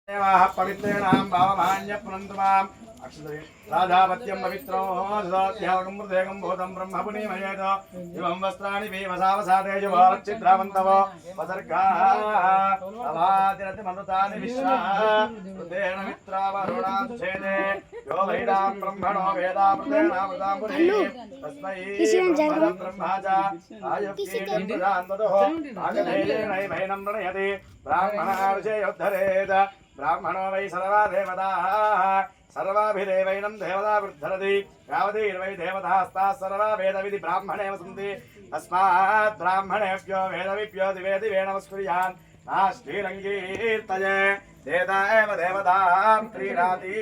पवित्रेणां भावमान्य पुनन्तु माम् अक्षतये राधापत्यं पवित्रो ददात्यागं मृदेगं भूतं ब्रह्मपुनीमयेत इमं वस्त्राणि भीमसावसादे जुवाच्चिद्रावन्तव वसर्गाः अवातिरतिमनुतानि विश्वा कृतेन मित्रावरुणाच्छेदे यो वैदां ब्रह्मणो वेदामृतेनामृतां पुरी तस्मै ब्रह्मा च आयुक्तीयं प्रदान्ततोः आगधेयेनैवैनं प्रणयति ब्राह्मणार्षयोद्धरेत ब्राह्मणो वै सर्वा देवताः सर्वाभिदेवैनं देवता वृद्धरति यावतीर्वै देवतास्ताः सर्वा वेदविधि ब्राह्मणेव सन्ति तस्मात् ब्राह्मणेभ्यो वेदविभ्यो दिवे दिवे नमस्कुर्यान् नाश्रीरङ्गीर्तये देता एव देवतां क्रीडाति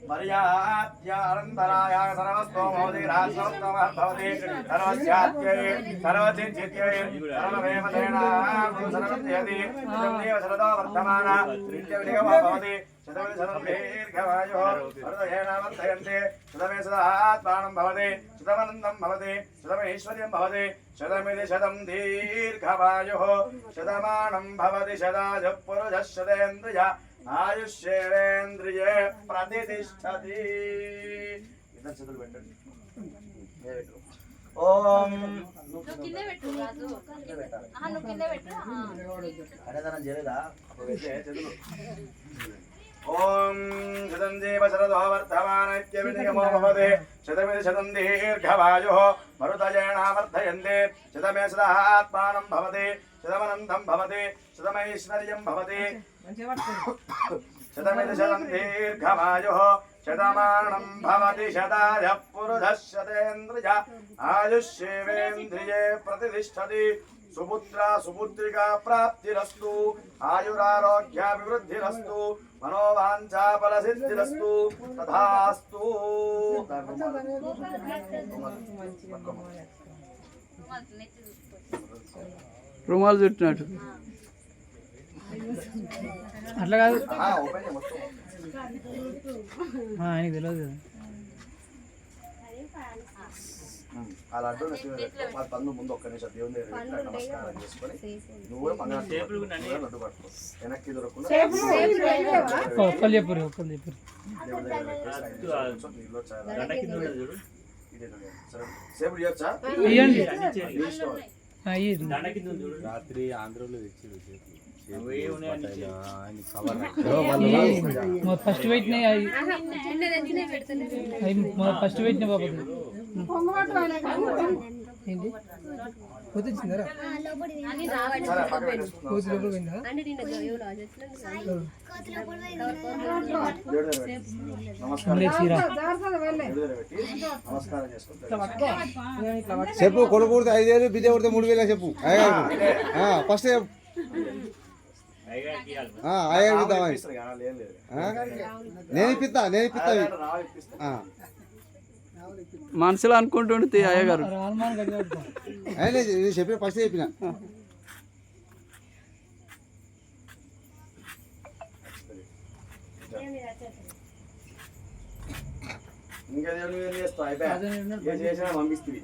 मर्याद्यानन्तरायाय सर्वस्तोमोदि राजोत्तमः भवति सर्वस्यात्यै सर्वचिन्त्यत्यै सर्वमेवतेनां सर्वद्यति सर्वदेव शरदो वर्धमान नित्यविनिगमो भवति शतदीर्घवायुः हृदयेन वर्धयन्ते शतमे सदात्मानं भवति शतमनन्दं भवति शतमैश्वर्यं भवति शतमिति शतं दीर्घवायुः शतमानं भवति शतायुः पुरुषः शतेन्द्रिय आयुष्येवेन्द्रिये प्रतिष्ठति इधर चतुर बैठो ओम కింద పెట్టు రాజు నువ్వు కింద పెట్టు అరే తన జరేదా చతురు ఓం శతం జీవ శరదో వర్ధమానైత్యవినిగమో భవతే శతమితి శతం దీర్ఘవాయుః మరుతయేన వర్ధయంతే శతమే సదాత్మానం భవతి శతమనందం భవతి శతమైశ్వర్యం భవతి शतमिति शतं दीर्घमायुः शतमानं भवति शतायः पुरुषः शतेन्द्रिय आयुष्येवेन्द्रिये प्रतिष्ठति सुपुत्रा सुपुत्रिका प्राप्तिरस्तु आयुरारोग्याभिवृद्धिरस्तु मनोवाञ्छाफलसिद्धिरस्तु तथास्तु रुमाल చుట్టినట్టు అట్లా కాదు ఆయనకి తెలియదు కదా అలా అడ్డు పన్ను ముందు ఒక్క నిమిషం దేవుని నమస్కారం చేసుకొని నువ్వు కూడా మంగళ నడ్డు పట్టుకో వెనక్కి దొరకకుండా ఒక్కరు చెప్పరు సేపు ఇవ్వచ్చా రాత్రి ఆంధ్రలో తెచ్చి ఫస్ట్ పెట్టినాయి ఫస్ట్ పెట్టిన బాబు ఏంటి వచ్చిందరా చెప్పు కొడుకు కొడితే 5,000 బిడ్డ కొడితే 3,000 చెప్పు ఫస్ట్ నేను ఇప్పిస్తా మనసులో అనుకుంటుంటే అయ్యగారు చెప్పి ఫస్ట్ చెప్పిన ఇంకా చేసినా పంపిస్తుంది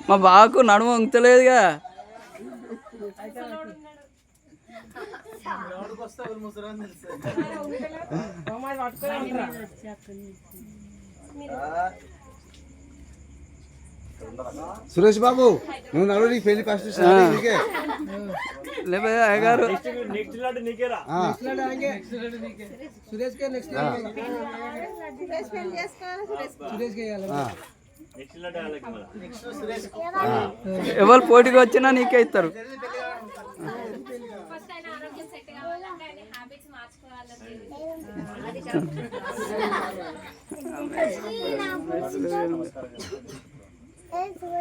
మా బాకు నడుము వంగుతలేదుగా సురేష్ బాబు నువ్వు నడు నీకు పెళ్లి ఫస్ట్ లేకపోతే అయ్యగారు ఎవరు పోటీకి వచ్చినా నీకే ఇస్తారు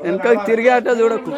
వెనక తిరిగి అట్ట చూడకు